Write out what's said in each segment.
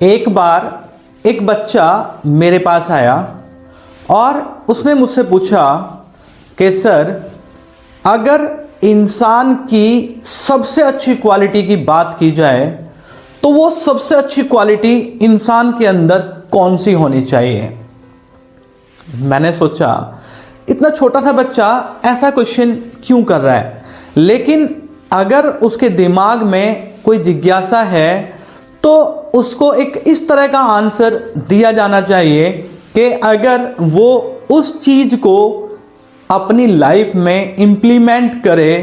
एक बार एक बच्चा मेरे पास आया और उसने मुझसे पूछा कि सर, अगर इंसान की सबसे अच्छी क्वालिटी की बात की जाए तो वो सबसे अच्छी क्वालिटी इंसान के अंदर कौन सी होनी चाहिए। मैंने सोचा इतना छोटा सा बच्चा ऐसा क्वेश्चन क्यों कर रहा है, लेकिन अगर उसके दिमाग में कोई जिज्ञासा है तो उसको एक इस तरह का आंसर दिया जाना चाहिए कि अगर वो उस चीज को अपनी लाइफ में इंप्लीमेंट करे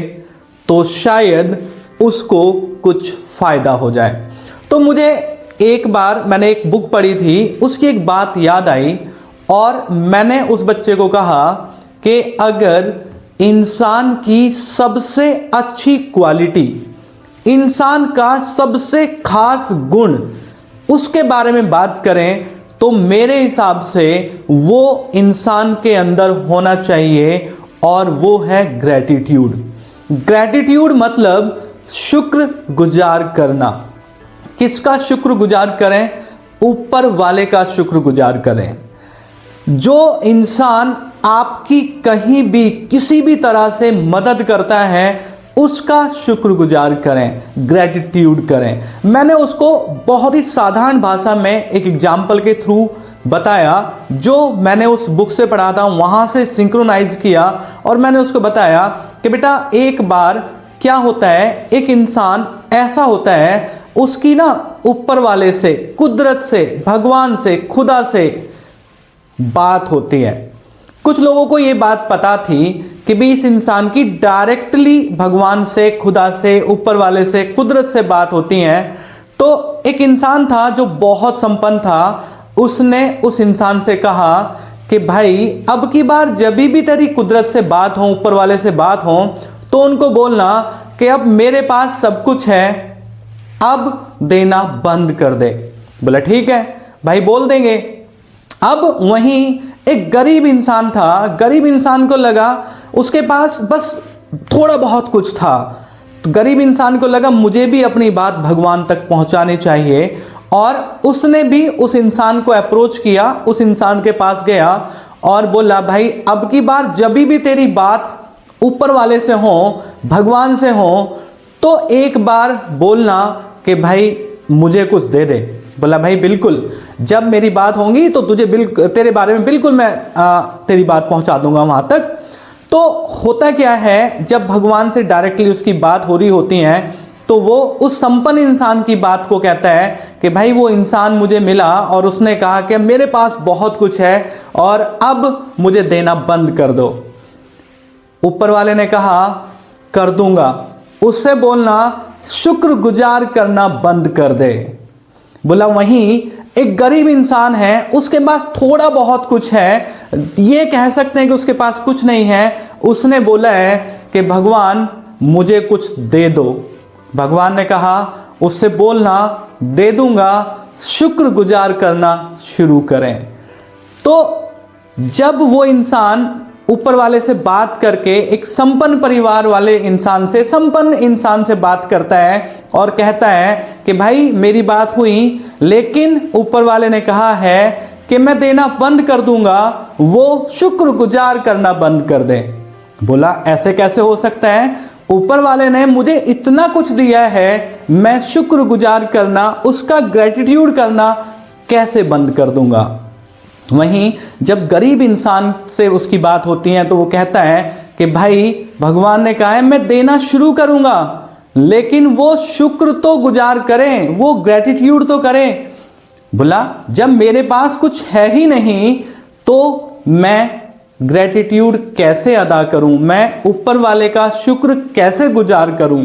तो शायद उसको कुछ फायदा हो जाए। तो मुझे एक बार मैंने एक बुक पढ़ी थी, उसकी एक बात याद आई और मैंने उस बच्चे को कहा कि अगर इंसान की सबसे अच्छी क्वालिटी, इंसान का सबसे खास गुण, उसके बारे में बात करें तो मेरे हिसाब से वो इंसान के अंदर होना चाहिए और वो है ग्रैटिट्यूड। ग्रैटिट्यूड मतलब शुक्र गुजार करना। किसका शुक्र गुजार करें? ऊपर वाले का शुक्र गुजार करें। जो इंसान आपकी कहीं भी किसी भी तरह से मदद करता है उसका शुक्रगुजार करें, ग्रैटिट्यूड करें। मैंने उसको बहुत ही साधारण भाषा में एक एग्जाम्पल के थ्रू बताया, जो मैंने उस बुक से पढ़ा था वहां से सिंक्रोनाइज किया और मैंने उसको बताया कि बेटा एक बार क्या होता है, एक इंसान ऐसा होता है उसकी ना ऊपर वाले से, कुदरत से, भगवान से, खुदा से बात होती है। कुछ लोगों को यह बात पता थी कि भी इस इंसान की डायरेक्टली भगवान से, खुदा से, ऊपर वाले से, कुदरत से बात होती है। तो एक इंसान था जो बहुत संपन्न था, उसने उस इंसान से कहा कि भाई अब की बार जब भी तेरी कुदरत से बात हो, ऊपर वाले से बात हो, तो उनको बोलना कि अब मेरे पास सब कुछ है, अब देना बंद कर दे। बोला ठीक है भाई, बोल देंगे। अब वहीं एक गरीब इंसान था, गरीब इंसान को लगा उसके पास बस थोड़ा बहुत कुछ था, तो गरीब इंसान को लगा मुझे भी अपनी बात भगवान तक पहुंचानी चाहिए और उसने भी उस इंसान को अप्रोच किया, उस इंसान के पास गया और बोला भाई अब की बार जब भी तेरी बात ऊपर वाले से हो, भगवान से हो, तो एक बार बोलना कि भाई मुझे कुछ दे दे। बोला भाई बिल्कुल, जब मेरी बात होगी तो तुझे बिल्कुल, तेरे बारे में बिल्कुल मैं तेरी बात पहुंचा दूंगा वहां तक। तो होता क्या है, जब भगवान से डायरेक्टली उसकी बात हो रही होती है तो वो उस संपन्न इंसान की बात को कहता है कि भाई वो इंसान मुझे मिला और उसने कहा कि मेरे पास बहुत कुछ है और अब मुझे देना बंद कर दो। ऊपर वाले ने कहा कर दूंगा, उससे बोलना शुक्रगुजार करना बंद कर दे। बोला वहीं एक गरीब इंसान है, उसके पास थोड़ा बहुत कुछ है, ये कह सकते हैं कि उसके पास कुछ नहीं है, उसने बोला है कि भगवान मुझे कुछ दे दो। भगवान ने कहा उससे बोलना दे दूंगा, शुक्रगुजार करना शुरू करें। तो जब वो इंसान ऊपर वाले से बात करके एक संपन्न परिवार वाले इंसान से, संपन्न इंसान से बात करता है और कहता है कि भाई मेरी बात हुई, लेकिन ऊपर वाले ने कहा है कि मैं देना बंद कर दूंगा, वो शुक्रगुजार करना बंद कर दे। बोला ऐसे कैसे हो सकता है, ऊपर वाले ने मुझे इतना कुछ दिया है, मैं शुक्रगुजार करना, उसका ग्रेटिट्यूड करना कैसे बंद कर दूंगा। वहीं जब गरीब इंसान से उसकी बात होती है तो वो कहता है कि भाई भगवान ने कहा है मैं देना शुरू करूंगा, लेकिन वो शुक्र तो गुजार करें, वो ग्रेटिट्यूड तो करें। बोला जब मेरे पास कुछ है ही नहीं तो मैं ग्रेटिट्यूड कैसे अदा करूं, मैं ऊपर वाले का शुक्र कैसे गुजार करूं।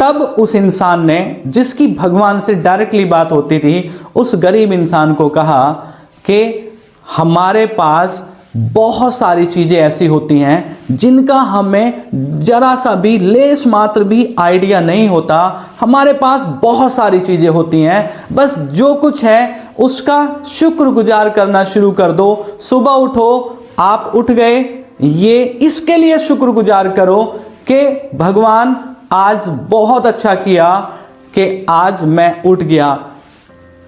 तब उस इंसान ने, जिसकी भगवान से डायरेक्टली बात होती थी, उस गरीब इंसान को कहा कि हमारे पास बहुत सारी चीजें ऐसी होती हैं जिनका हमें जरा सा भी, लेश मात्र भी आइडिया नहीं होता। हमारे पास बहुत सारी चीजें होती हैं, बस जो कुछ है उसका शुक्रगुजार करना शुरू कर दो। सुबह उठो, आप उठ गए, ये इसके लिए शुक्रगुजार करो कि भगवान आज बहुत अच्छा किया कि आज मैं उठ गया।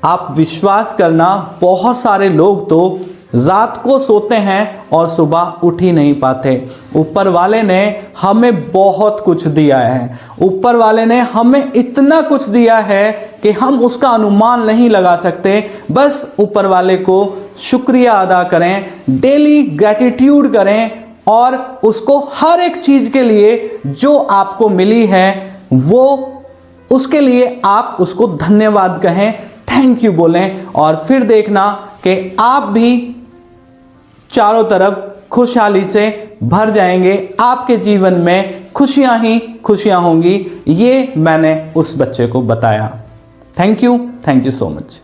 आप विश्वास करना, बहुत सारे लोग तो रात को सोते हैं और सुबह उठ ही नहीं पाते। ऊपर वाले ने हमें बहुत कुछ दिया है, ऊपर वाले ने हमें इतना कुछ दिया है कि हम उसका अनुमान नहीं लगा सकते। बस ऊपर वाले को शुक्रिया अदा करें, डेली ग्रैटिट्यूड करें और उसको हर एक चीज के लिए जो आपको मिली है वो उसके लिए आप उसको धन्यवाद कहें, थैंक यू बोलें, और फिर देखना कि आप भी चारों तरफ खुशहाली से भर जाएंगे। आपके जीवन में खुशियां ही खुशियां होंगी। ये मैंने उस बच्चे को बताया। Thank you so much.